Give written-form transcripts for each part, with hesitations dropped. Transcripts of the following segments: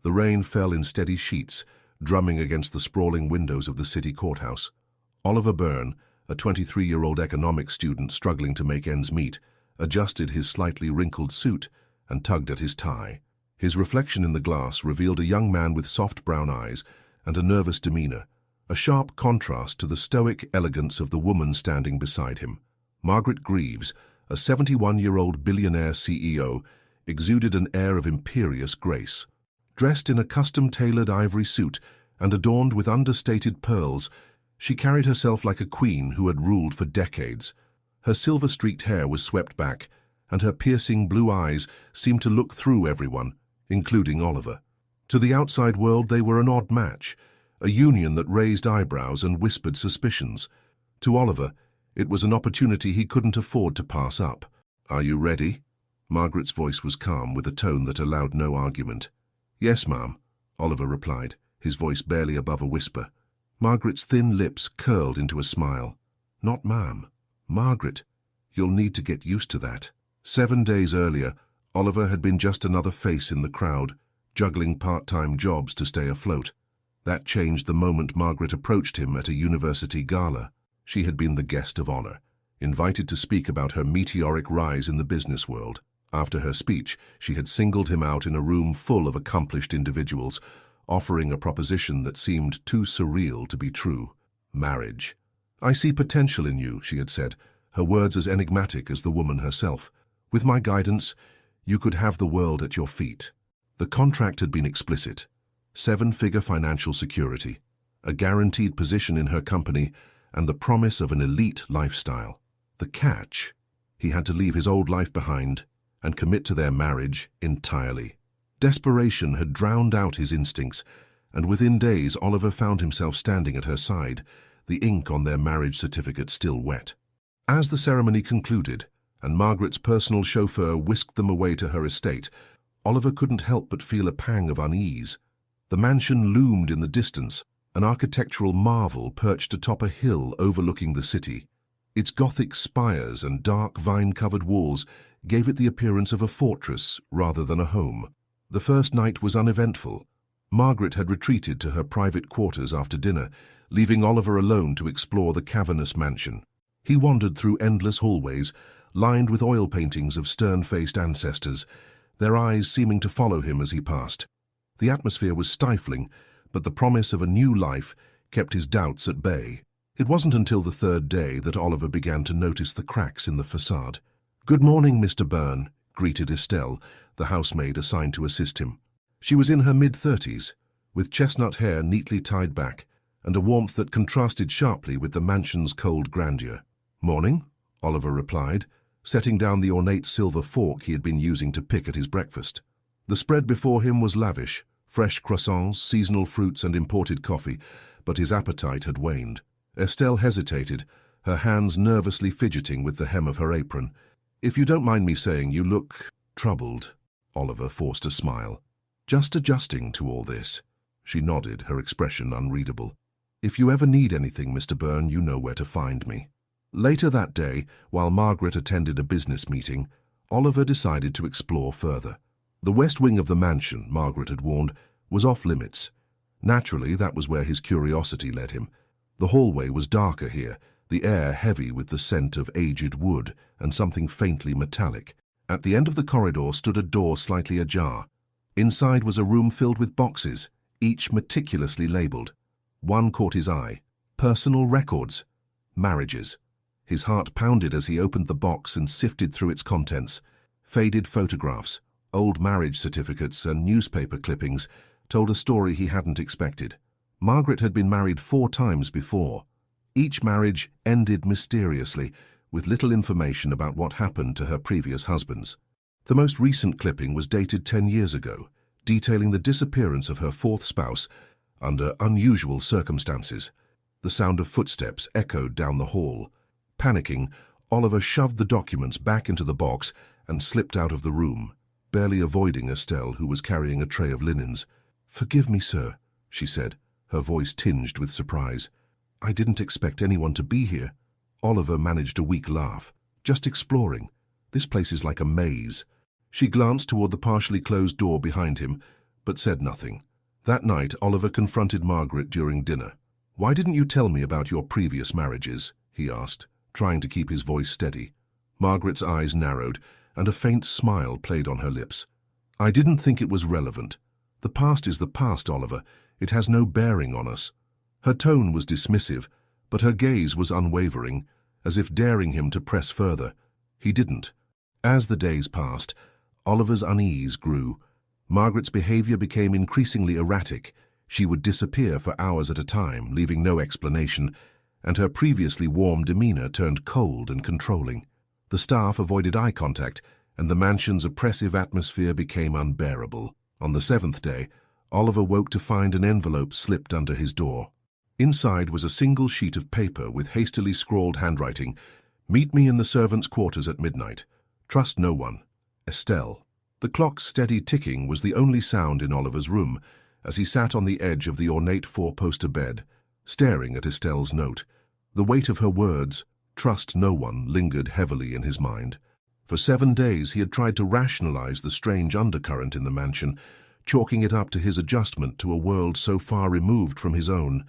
The rain fell in steady sheets, drumming against the sprawling windows of the city courthouse. Oliver Byrne, a 23-year-old economics student struggling to make ends meet, adjusted his slightly wrinkled suit and tugged at his tie. His reflection in the glass revealed a young man with soft brown eyes and a nervous demeanor, a sharp contrast to the stoic elegance of the woman standing beside him. Margaret Greaves, a 71-year-old billionaire CEO, exuded an air of imperious grace. Dressed in a custom-tailored ivory suit and adorned with understated pearls, she carried herself like a queen who had ruled for decades. Her silver-streaked hair was swept back, and her piercing blue eyes seemed to look through everyone, including Oliver. To the outside world they were an odd match, a union that raised eyebrows and whispered suspicions. To Oliver, it was an opportunity he couldn't afford to pass up. "Are you ready?" Margaret's voice was calm, with a tone that allowed no argument. "Yes, ma'am," Oliver replied, his voice barely above a whisper. Margaret's thin lips curled into a smile. "Not ma'am. Margaret. You'll need to get used to that." 7 days earlier, Oliver had been just another face in the crowd, juggling part-time jobs to stay afloat. That changed the moment Margaret approached him at a university gala. She had been the guest of honor, invited to speak about her meteoric rise in the business world. After her speech, she had singled him out in a room full of accomplished individuals, offering a proposition that seemed too surreal to be true: marriage. "I see potential in you," she had said, her words as enigmatic as the woman herself. "With my guidance, you could have the world at your feet." The contract had been explicit: 7-figure financial security, a guaranteed position in her company, and the promise of an elite lifestyle. The catch: he had to leave his old life behind and commit to their marriage entirely. Desperation had drowned out his instincts, and within days Oliver found himself standing at her side, the ink on their marriage certificate still wet. As the ceremony concluded, and Margaret's personal chauffeur whisked them away to her estate, Oliver couldn't help but feel a pang of unease. The mansion loomed in the distance, an architectural marvel perched atop a hill overlooking the city. Its Gothic spires and dark vine-covered walls gave it the appearance of a fortress rather than a home. The first night was uneventful. Margaret had retreated to her private quarters after dinner, leaving Oliver alone to explore the cavernous mansion. He wandered through endless hallways, lined with oil paintings of stern-faced ancestors, their eyes seeming to follow him as he passed. The atmosphere was stifling, but the promise of a new life kept his doubts at bay. It wasn't until the third day that Oliver began to notice the cracks in the facade. "Good morning, Mr. Byrne," greeted Estelle, the housemaid assigned to assist him. She was in her mid-30s, with chestnut hair neatly tied back, and a warmth that contrasted sharply with the mansion's cold grandeur. "Morning," Oliver replied, setting down the ornate silver fork he had been using to pick at his breakfast. The spread before him was lavish: fresh croissants, seasonal fruits, and imported coffee, but his appetite had waned. Estelle hesitated, her hands nervously fidgeting with the hem of her apron. "If you don't mind me saying, you look troubled." Oliver forced a smile. "Just adjusting to all this." She nodded, her expression unreadable. "If you ever need anything, Mr. Byrne, you know where to find me." Later that day, while Margaret attended a business meeting, Oliver decided to explore further. The west wing of the mansion, Margaret had warned, was off-limits. Naturally, that was where his curiosity led him. The hallway was darker here, the air heavy with the scent of aged wood and something faintly metallic. At the end of the corridor stood a door slightly ajar. Inside was a room filled with boxes, each meticulously labeled. One caught his eye: personal records, marriages. His heart pounded as he opened the box and sifted through its contents. Faded photographs, old marriage certificates, and newspaper clippings told a story he hadn't expected. Margaret had been married 4 times before. Each marriage ended mysteriously, with little information about what happened to her previous husbands. The most recent clipping was dated 10 years ago, detailing the disappearance of her 4th spouse under unusual circumstances. The sound of footsteps echoed down the hall. Panicking, Oliver shoved the documents back into the box and slipped out of the room, barely avoiding Estelle, who was carrying a tray of linens. "Forgive me, sir," she said, her voice tinged with surprise. "I didn't expect anyone to be here." Oliver managed a weak laugh. "Just exploring. This place is like a maze." She glanced toward the partially closed door behind him, but said nothing. That night, Oliver confronted Margaret during dinner. "Why didn't you tell me about your previous marriages?" he asked, trying to keep his voice steady. Margaret's eyes narrowed, and a faint smile played on her lips. "I didn't think it was relevant. The past is the past, Oliver. It has no bearing on us." Her tone was dismissive, but her gaze was unwavering, as if daring him to press further. He didn't. As the days passed, Oliver's unease grew. Margaret's behavior became increasingly erratic. She would disappear for hours at a time, leaving no explanation, and her previously warm demeanor turned cold and controlling. The staff avoided eye contact, and the mansion's oppressive atmosphere became unbearable. On the 7th day, Oliver woke to find an envelope slipped under his door. Inside was a single sheet of paper with hastily scrawled handwriting. "Meet me in the servants' quarters at midnight. Trust no one. Estelle." The clock's steady ticking was the only sound in Oliver's room, as he sat on the edge of the ornate four-poster bed, staring at Estelle's note. The weight of her words, "trust no one," lingered heavily in his mind. For 7 days he had tried to rationalize the strange undercurrent in the mansion, chalking it up to his adjustment to a world so far removed from his own.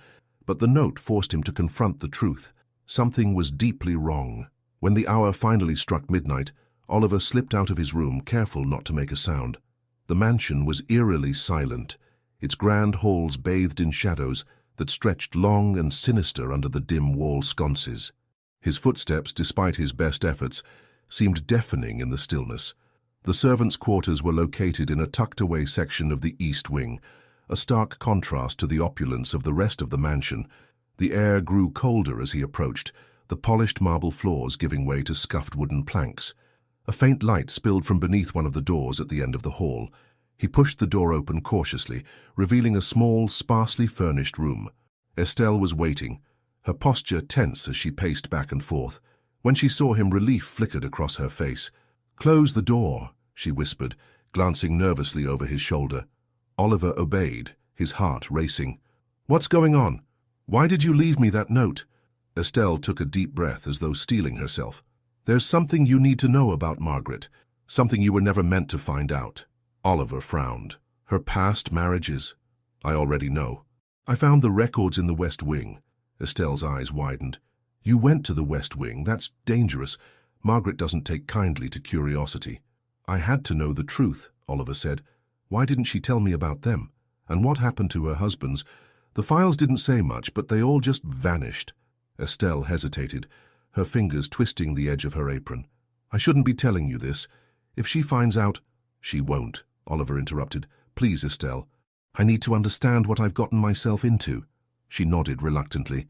But the note forced him to confront the truth. Something was deeply wrong. When the hour finally struck midnight, Oliver slipped out of his room, careful not to make a sound. The mansion was eerily silent, its grand halls bathed in shadows that stretched long and sinister under the dim wall sconces. His footsteps, despite his best efforts, seemed deafening in the stillness. The servants' quarters were located in a tucked-away section of the east wing, a stark contrast to the opulence of the rest of the mansion. The air grew colder as he approached, the polished marble floors giving way to scuffed wooden planks. A faint light spilled from beneath one of the doors at the end of the hall. He pushed the door open cautiously, revealing a small, sparsely furnished room. Estelle was waiting, her posture tense as she paced back and forth. When she saw him, relief flickered across her face. "Close the door," she whispered, glancing nervously over his shoulder. Oliver obeyed, his heart racing. "What's going on? Why did you leave me that note?" Estelle took a deep breath as though steeling herself. "There's something you need to know about Margaret, something you were never meant to find out." Oliver frowned. "Her past marriages? I already know. I found the records in the West Wing." Estelle's eyes widened. "You went to the West Wing. That's dangerous. Margaret doesn't take kindly to curiosity." "I had to know the truth," Oliver said. "Why didn't she tell me about them? And what happened to her husbands? The files didn't say much, but they all just vanished." Estelle hesitated, her fingers twisting the edge of her apron. "I shouldn't be telling you this. If she finds out—" "She won't," Oliver interrupted. "Please, Estelle. I need to understand what I've gotten myself into." She nodded reluctantly.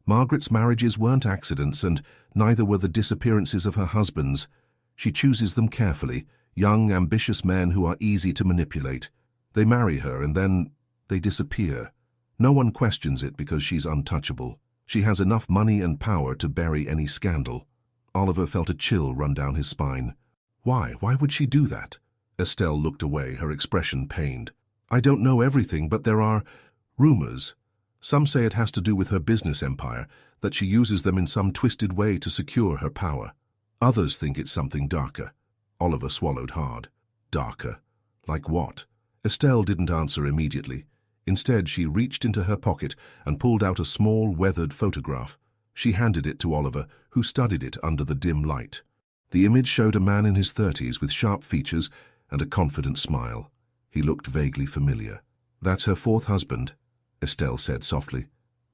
"Margaret's marriages weren't accidents, and neither were the disappearances of her husbands. She chooses them carefully, young, ambitious men who are easy to manipulate. They marry her, and then they disappear. No one questions it because she's untouchable. She has enough money and power to bury any scandal." Oliver felt a chill run down his spine. "Why? Why would she do that?" Estelle looked away, her expression pained. "I don't know everything, but there are rumors. Some say it has to do with her business empire, that she uses them in some twisted way to secure her power. Others think it's something darker." Oliver swallowed hard. "Darker? Like what?" Estelle didn't answer immediately. Instead, she reached into her pocket and pulled out a small, weathered photograph. She handed it to Oliver, who studied it under the dim light. The image showed a man in his 30s with sharp features and a confident smile. He looked vaguely familiar. "That's her fourth husband," Estelle said softly.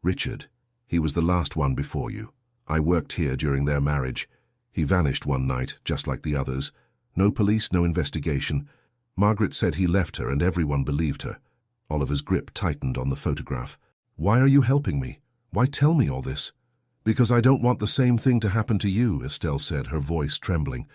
"Richard. He was the last one before you. I worked here during their marriage. He vanished one night, just like the others. No police, no investigation. Margaret said he left her, and everyone believed her." Oliver's grip tightened on the photograph. "Why are you helping me? Why tell me all this?" "Because I don't want the same thing to happen to you," Estelle said, her voice trembling.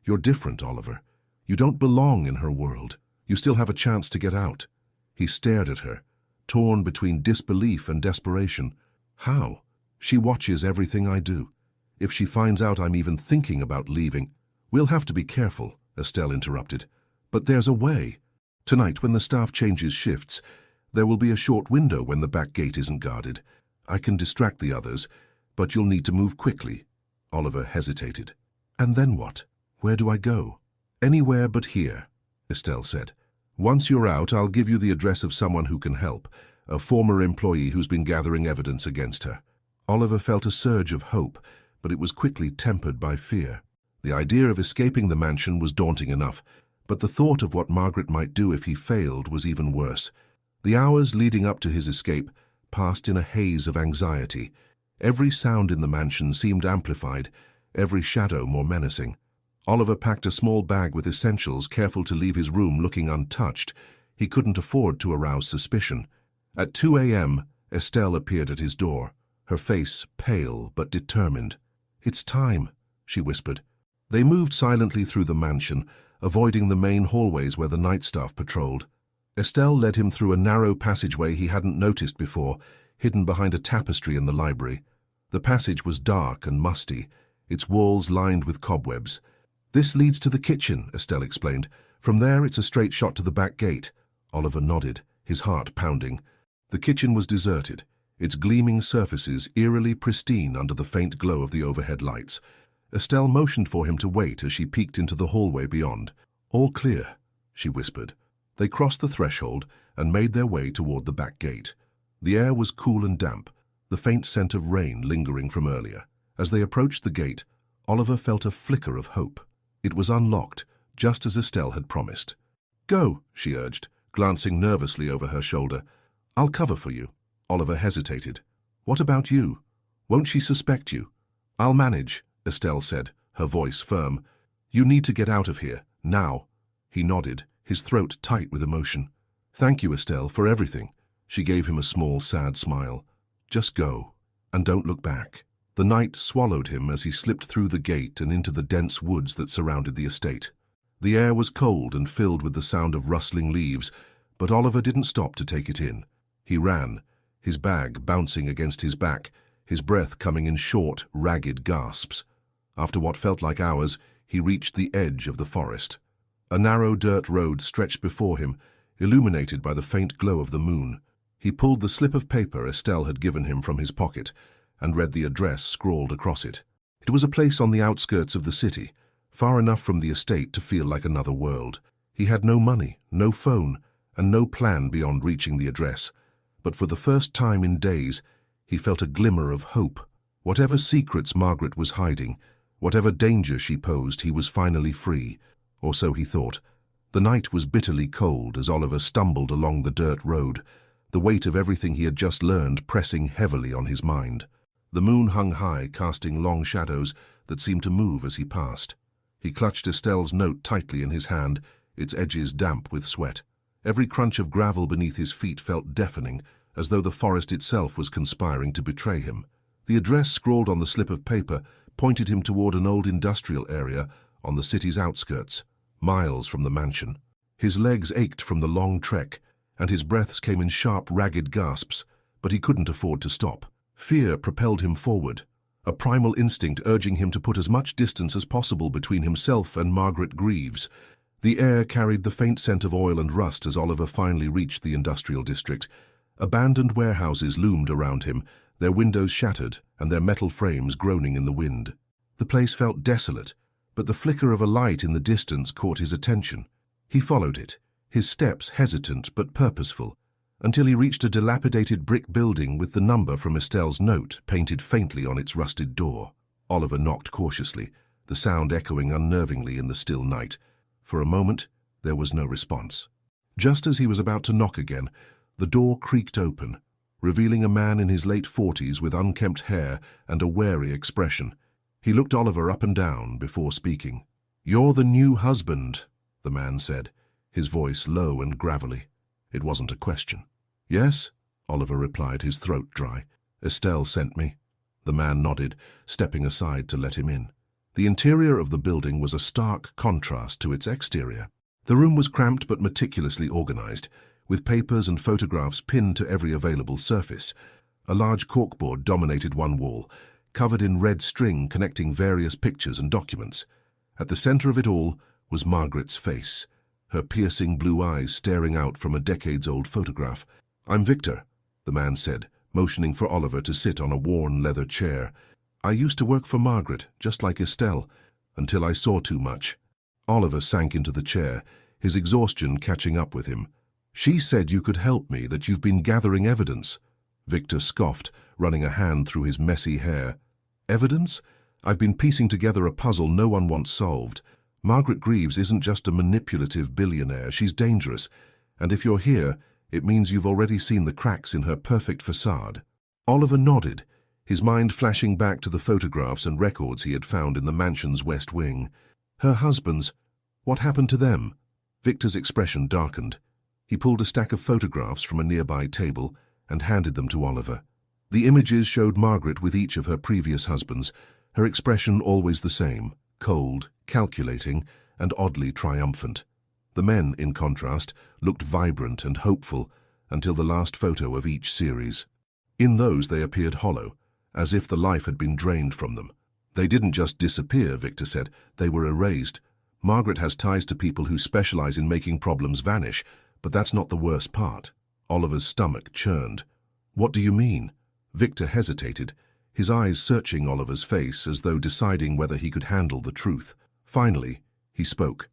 "You're different, Oliver. You don't belong in her world. You still have a chance to get out." He stared at her, torn between disbelief and desperation. "How? She watches everything I do. If she finds out I'm even thinking about leaving—" "We'll have to be careful," Estelle interrupted. "But there's a way. Tonight, when the staff changes shifts, there will be a short window when the back gate isn't guarded. I can distract the others, but you'll need to move quickly." Oliver hesitated. "And then what? Where do I go?" "Anywhere but here," Estelle said. Once you're out, I'll give you the address of someone who can help, a former employee who's been gathering evidence against her. Oliver felt a surge of hope, but it was quickly tempered by fear. The idea of escaping the mansion was daunting enough, but the thought of what Margaret might do if he failed was even worse. The hours leading up to his escape passed in a haze of anxiety. Every sound in the mansion seemed amplified, every shadow more menacing. Oliver packed a small bag with essentials, careful to leave his room looking untouched. He couldn't afford to arouse suspicion. At 2 a.m., Estelle appeared at his door, her face pale but determined. "It's time," she whispered. They moved silently through the mansion, avoiding the main hallways where the night staff patrolled. Estelle led him through a narrow passageway he hadn't noticed before, hidden behind a tapestry in the library. The passage was dark and musty, its walls lined with cobwebs. "This leads to the kitchen," Estelle explained. "From there it's a straight shot to the back gate." Oliver nodded, his heart pounding. The kitchen was deserted, its gleaming surfaces eerily pristine under the faint glow of the overhead lights. Estelle motioned for him to wait as she peeked into the hallway beyond. "All clear," she whispered. They crossed the threshold and made their way toward the back gate. The air was cool and damp, the faint scent of rain lingering from earlier. As they approached the gate, Oliver felt a flicker of hope. It was unlocked, just as Estelle had promised. "Go," she urged, glancing nervously over her shoulder. "I'll cover for you." Oliver hesitated. "What about you? Won't she suspect you?" "I'll manage," Estelle said, her voice firm. "You need to get out of here, now." He nodded, his throat tight with emotion. "Thank you, Estelle, for everything." She gave him a small, sad smile. "Just go, and don't look back." The night swallowed him as he slipped through the gate and into the dense woods that surrounded the estate. The air was cold and filled with the sound of rustling leaves, but Oliver didn't stop to take it in. He ran, his bag bouncing against his back, his breath coming in short, ragged gasps. After what felt like hours, he reached the edge of the forest. A narrow dirt road stretched before him, illuminated by the faint glow of the moon. He pulled the slip of paper Estelle had given him from his pocket and read the address scrawled across it. It was a place on the outskirts of the city, far enough from the estate to feel like another world. He had no money, no phone, and no plan beyond reaching the address. But for the first time in days, he felt a glimmer of hope. Whatever secrets Margaret was hiding, whatever danger she posed, he was finally free. Or so he thought. The night was bitterly cold as Oliver stumbled along the dirt road, the weight of everything he had just learned pressing heavily on his mind. The moon hung high, casting long shadows that seemed to move as he passed. He clutched Estelle's note tightly in his hand, its edges damp with sweat. Every crunch of gravel beneath his feet felt deafening, as though the forest itself was conspiring to betray him. The address scrawled on the slip of paper pointed him toward an old industrial area on the city's outskirts, miles from the mansion. His legs ached from the long trek, and his breaths came in sharp, ragged gasps, but he couldn't afford to stop. Fear propelled him forward, a primal instinct urging him to put as much distance as possible between himself and Margaret Greaves. The air carried the faint scent of oil and rust as Oliver finally reached the industrial district. Abandoned warehouses loomed around him, their windows shattered and their metal frames groaning in the wind. The place felt desolate, but the flicker of a light in the distance caught his attention. He followed it, his steps hesitant but purposeful, until he reached a dilapidated brick building with the number from Estelle's note painted faintly on its rusted door. Oliver knocked cautiously, the sound echoing unnervingly in the still night. For a moment, there was no response. Just as he was about to knock again, the door creaked open, revealing a man in his late 40s with unkempt hair and a wary expression. He looked Oliver up and down before speaking. "You're the new husband," the man said, his voice low and gravelly. It wasn't a question. "Yes," Oliver replied, his throat dry. "Estelle sent me." The man nodded, stepping aside to let him in. The interior of the building was a stark contrast to its exterior. The room was cramped but meticulously organized, with papers and photographs pinned to every available surface. A large corkboard dominated one wall, covered in red string connecting various pictures and documents. At the center of it all was Margaret's face, her piercing blue eyes staring out from a decades-old photograph. "I'm Victor," the man said, motioning for Oliver to sit on a worn leather chair. "I used to work for Margaret, just like Estelle, until I saw too much." Oliver sank into the chair, his exhaustion catching up with him. "She said you could help me, that you've been gathering evidence." Victor scoffed, running a hand through his messy hair. "Evidence? I've been piecing together a puzzle no one wants solved. Margaret Greaves isn't just a manipulative billionaire, she's dangerous. And if you're here, it means you've already seen the cracks in her perfect facade." Oliver nodded, his mind flashing back to the photographs and records he had found in the mansion's west wing. Her husbands, what happened to them? Victor's expression darkened. He pulled a stack of photographs from a nearby table and handed them to Oliver. The images showed Margaret with each of her previous husbands, her expression always the same, cold, calculating, and oddly triumphant. The men, in contrast, looked vibrant and hopeful until the last photo of each series. In those they appeared hollow, as if the life had been drained from them. "They didn't just disappear," Victor said, "they were erased. Margaret has ties to people who specialize in making problems vanish, but that's not the worst part." Oliver's stomach churned. "What do you mean?" Victor hesitated, his eyes searching Oliver's face as though deciding whether he could handle the truth. Finally, he spoke.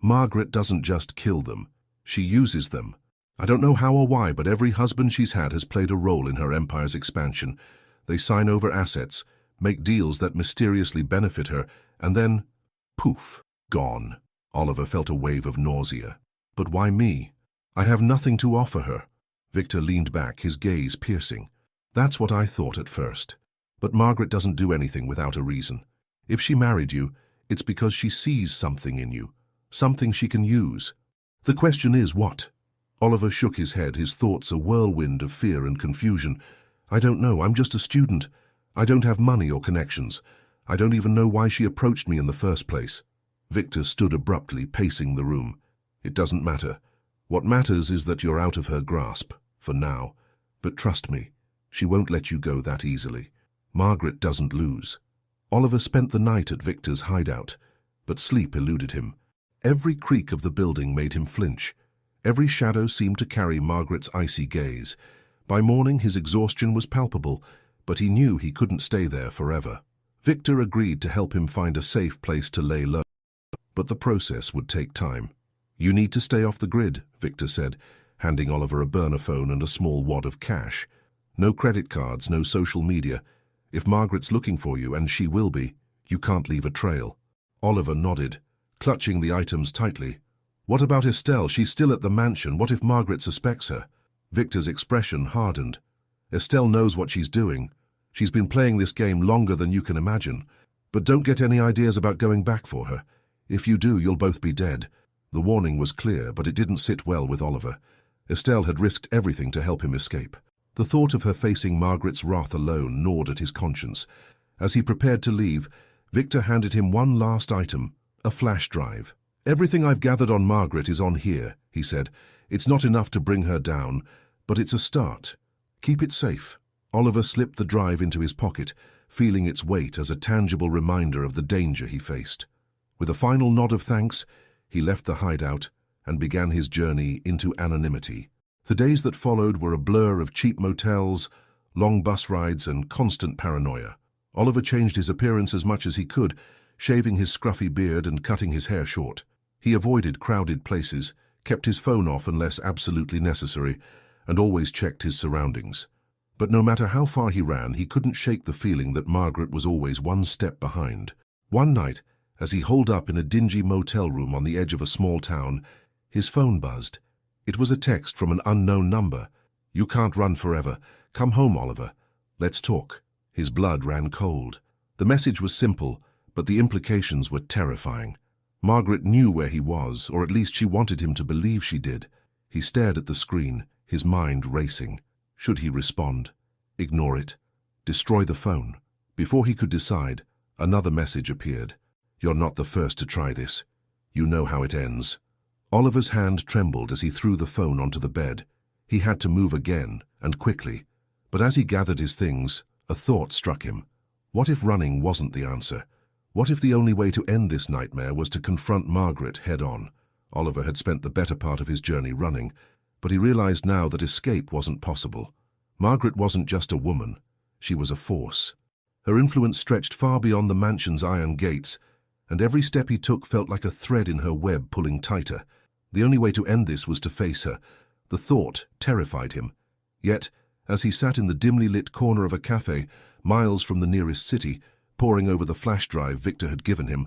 "Margaret doesn't just kill them. She uses them. I don't know how or why, but every husband she's had has played a role in her empire's expansion. They sign over assets, make deals that mysteriously benefit her, and then, poof, gone." Oliver felt a wave of nausea. "But why me? I have nothing to offer her." Victor leaned back, his gaze piercing. "That's what I thought at first. But Margaret doesn't do anything without a reason. If she married you, it's because she sees something in you, something she can use. The question is what?" Oliver shook his head, his thoughts a whirlwind of fear and confusion. "I don't know, I'm just a student. I don't have money or connections. I don't even know why she approached me in the first place." Victor stood abruptly, pacing the room. "It doesn't matter. What matters is that you're out of her grasp, for now. But trust me, she won't let you go that easily. Margaret doesn't lose." Oliver spent the night at Victor's hideout, but sleep eluded him. Every creak of the building made him flinch. Every shadow seemed to carry Margaret's icy gaze. By morning his exhaustion was palpable, but he knew he couldn't stay there forever. Victor agreed to help him find a safe place to lay low, but the process would take time. "You need to stay off the grid," Victor said, handing Oliver a burner phone and a small wad of cash. "No credit cards, no social media. If Margaret's looking for you, and she will be, you can't leave a trail." Oliver nodded, clutching the items tightly. "What about Estelle? She's still at the mansion. What if Margaret suspects her?" Victor's expression hardened. "Estelle knows what she's doing. She's been playing this game longer than you can imagine. But don't get any ideas about going back for her. If you do, you'll both be dead." The warning was clear, but it didn't sit well with Oliver. Estelle had risked everything to help him escape. The thought of her facing Margaret's wrath alone gnawed at his conscience. As he prepared to leave, Victor handed him one last item, a flash drive. "Everything I've gathered on Margaret is on here," he said. "It's not enough to bring her down, but it's a start. Keep it safe." Oliver slipped the drive into his pocket, feeling its weight as a tangible reminder of the danger he faced. With a final nod of thanks, he left the hideout and began his journey into anonymity. The days that followed were a blur of cheap motels, long bus rides, and constant paranoia. Oliver changed his appearance as much as he could, shaving his scruffy beard and cutting his hair short. He avoided crowded places, kept his phone off unless absolutely necessary, and always checked his surroundings. But no matter how far he ran, he couldn't shake the feeling that Margaret was always one step behind. One night, as he holed up in a dingy motel room on the edge of a small town, his phone buzzed. It was a text from an unknown number. "You can't run forever. Come home, Oliver. Let's talk." His blood ran cold. The message was simple, but the implications were terrifying. Margaret knew where he was, or at least she wanted him to believe she did. He stared at the screen, his mind racing. Should he respond? Ignore it? Destroy the phone? Before he could decide, another message appeared. "You're not the first to try this. You know how it ends." Oliver's hand trembled as he threw the phone onto the bed. He had to move again, and quickly. But as he gathered his things, a thought struck him. What if running wasn't the answer? What if the only way to end this nightmare was to confront Margaret head-on? Oliver had spent the better part of his journey running, but he realized now that escape wasn't possible. Margaret wasn't just a woman. She was a force. Her influence stretched far beyond the mansion's iron gates, and every step he took felt like a thread in her web pulling tighter. The only way to end this was to face her. The thought terrified him. Yet, as he sat in the dimly lit corner of a cafe, miles from the nearest city, poring over the flash drive Victor had given him,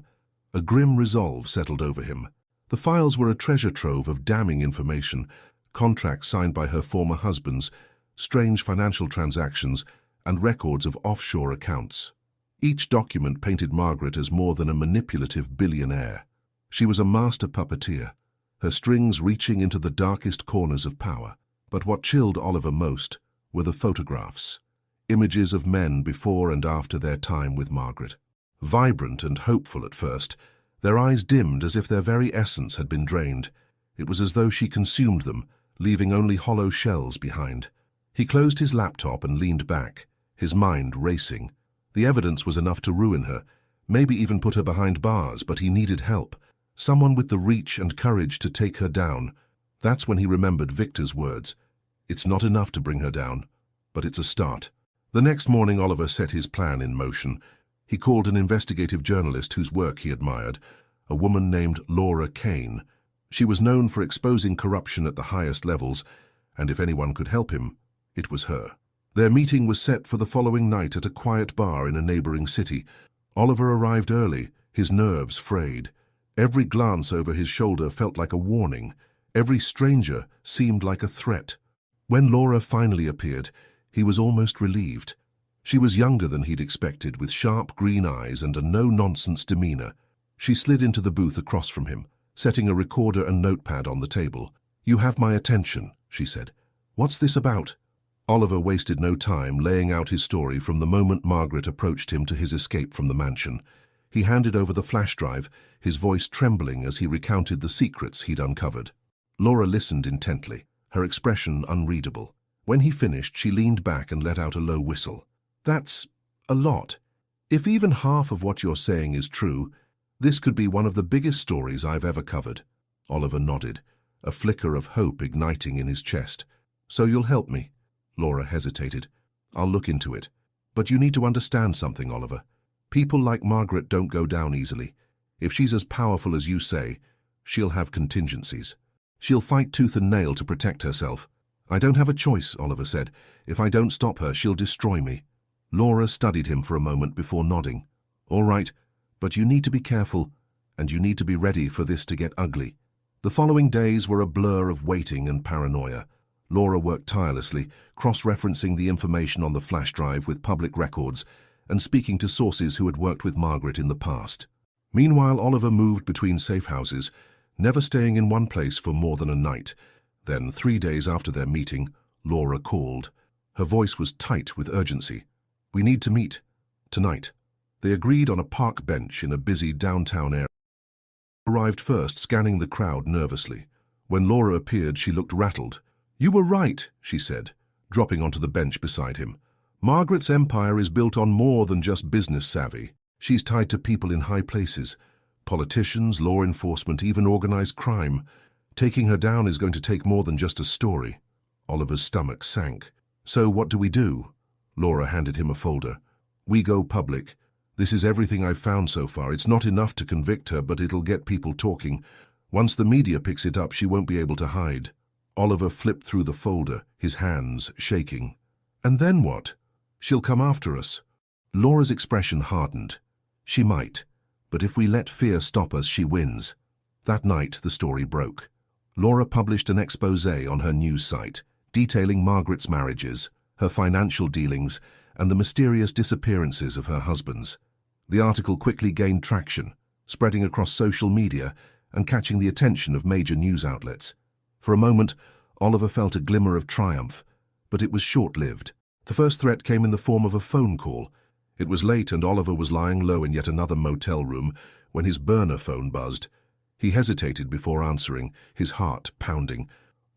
a grim resolve settled over him. The files were a treasure trove of damning information, contracts signed by her former husbands, strange financial transactions, and records of offshore accounts. Each document painted Margaret as more than a manipulative billionaire. She was a master puppeteer, her strings reaching into the darkest corners of power. But what chilled Oliver most were the photographs, images of men before and after their time with Margaret. Vibrant and hopeful at first, their eyes dimmed as if their very essence had been drained. It was as though she consumed them, leaving only hollow shells behind. He closed his laptop and leaned back, his mind racing. The evidence was enough to ruin her, maybe even put her behind bars, but he needed help. Someone with the reach and courage to take her down. That's when he remembered Victor's words. It's not enough to bring her down, but it's a start. The next morning, Oliver set his plan in motion. He called an investigative journalist whose work he admired, a woman named Laura Kane. She was known for exposing corruption at the highest levels, and if anyone could help him, it was her. Their meeting was set for the following night at a quiet bar in a neighboring city. Oliver arrived early, his nerves frayed. Every glance over his shoulder felt like a warning. Every stranger seemed like a threat. When Laura finally appeared, he was almost relieved. She was younger than he'd expected, with sharp green eyes and a no-nonsense demeanor. She slid into the booth across from him, setting a recorder and notepad on the table. "You have my attention," she said. "What's this about?" Oliver wasted no time laying out his story from the moment Margaret approached him to his escape from the mansion. He handed over the flash drive, his voice trembling as he recounted the secrets he'd uncovered. Laura listened intently, her expression unreadable. When he finished, she leaned back and let out a low whistle. "That's a lot. If even half of what you're saying is true, this could be one of the biggest stories I've ever covered." Oliver nodded, a flicker of hope igniting in his chest. "So you'll help me?" Laura hesitated. "I'll look into it. But you need to understand something, Oliver. People like Margaret don't go down easily. If she's as powerful as you say, she'll have contingencies. She'll fight tooth and nail to protect herself." "I don't have a choice," Oliver said. "If I don't stop her, she'll destroy me." Laura studied him for a moment before nodding. "All right, but you need to be careful, and you need to be ready for this to get ugly." The following days were a blur of waiting and paranoia. Laura worked tirelessly, cross-referencing the information on the flash drive with public records and speaking to sources who had worked with Margaret in the past. Meanwhile, Oliver moved between safe houses, never staying in one place for more than a night. Then, 3 days after their meeting, Laura called. Her voice was tight with urgency. "We need to meet. Tonight." They agreed on a park bench in a busy downtown area. Arrived first, scanning the crowd nervously. When Laura appeared, she looked rattled. "You were right," she said, dropping onto the bench beside him. "Margaret's empire is built on more than just business savvy. She's tied to people in high places. Politicians, law enforcement, even organized crime. Taking her down is going to take more than just a story." Oliver's stomach sank. "So what do we do?" Laura handed him a folder. "We go public. This is everything I've found so far. It's not enough to convict her, but it'll get people talking. Once the media picks it up, she won't be able to hide." Oliver flipped through the folder, his hands shaking. "And then what? She'll come after us." Laura's expression hardened. "She might, but if we let fear stop us, she wins." That night, the story broke. Laura published an exposé on her news site, detailing Margaret's marriages, her financial dealings, and the mysterious disappearances of her husbands. The article quickly gained traction, spreading across social media and catching the attention of major news outlets. For a moment, Oliver felt a glimmer of triumph, but it was short-lived. The first threat came in the form of a phone call. It was late and Oliver was lying low in yet another motel room when his burner phone buzzed. He hesitated before answering, his heart pounding.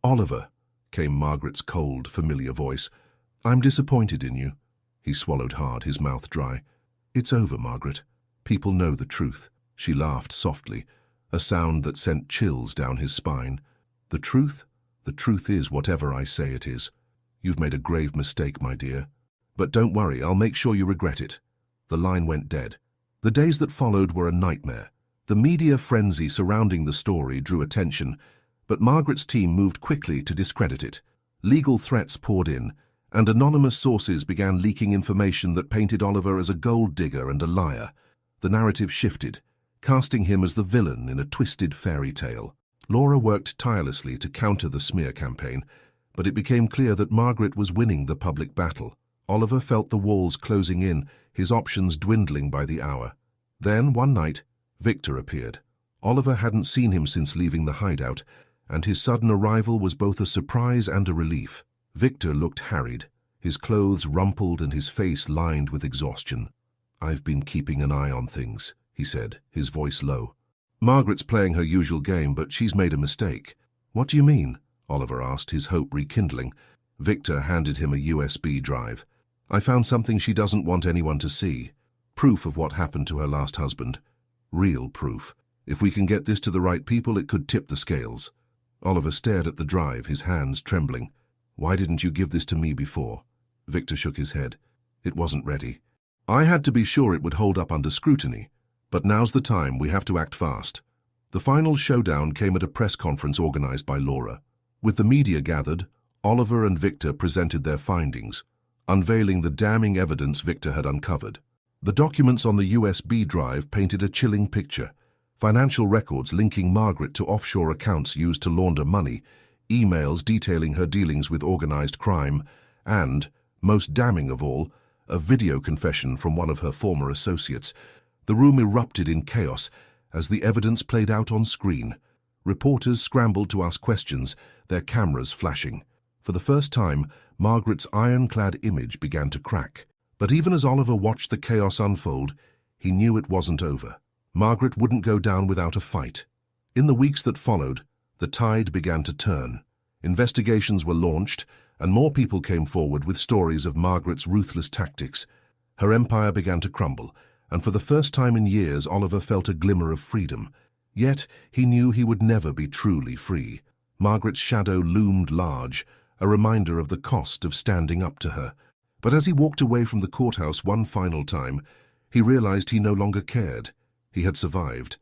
"Oliver," came Margaret's cold, familiar voice. "I'm disappointed in you." He swallowed hard, his mouth dry. "It's over, Margaret. People know the truth." She laughed softly, a sound that sent chills down his spine. "The truth? The truth is whatever I say it is. You've made a grave mistake, my dear. But don't worry, I'll make sure you regret it." The line went dead. The days that followed were a nightmare. The media frenzy surrounding the story drew attention, But Margaret's team moved quickly to discredit it. Legal threats poured in, and anonymous sources began leaking information that painted Oliver as a gold digger and a liar. The narrative shifted, casting him as the villain in a twisted fairy tale. Laura worked tirelessly to counter the smear campaign, but it became clear that Margaret was winning the public battle. Oliver felt the walls closing in, his options dwindling by the hour. Then, one night, Victor appeared. Oliver hadn't seen him since leaving the hideout, and his sudden arrival was both a surprise and a relief. Victor looked harried, his clothes rumpled and his face lined with exhaustion. "I've been keeping an eye on things," he said, his voice low. "Margaret's playing her usual game, but she's made a mistake." "What do you mean?" Oliver asked, his hope rekindling. Victor handed him a USB drive. "I found something she doesn't want anyone to see. Proof of what happened to her last husband. Real proof. If we can get this to the right people, it could tip the scales." Oliver stared at the drive, his hands trembling. "Why didn't you give this to me before?" Victor shook his head. "It wasn't ready. I had to be sure it would hold up under scrutiny. But now's the time, we have to act fast." The final showdown came at a press conference organized by Laura. With the media gathered, Oliver and Victor presented their findings, unveiling the damning evidence Victor had uncovered. The documents on the USB drive painted a chilling picture. Financial records linking Margaret to offshore accounts used to launder money, emails detailing her dealings with organized crime, and, most damning of all, a video confession from one of her former associates. The room erupted in chaos as the evidence played out on screen. Reporters scrambled to ask questions, their cameras flashing. For the first time, Margaret's ironclad image began to crack. But even as Oliver watched the chaos unfold, he knew it wasn't over. Margaret wouldn't go down without a fight. In the weeks that followed, the tide began to turn. Investigations were launched, and more people came forward with stories of Margaret's ruthless tactics. Her empire began to crumble, and for the first time in years, Oliver felt a glimmer of freedom. Yet, he knew he would never be truly free. Margaret's shadow loomed large, a reminder of the cost of standing up to her. But as he walked away from the courthouse one final time, he realized he no longer cared. He had survived.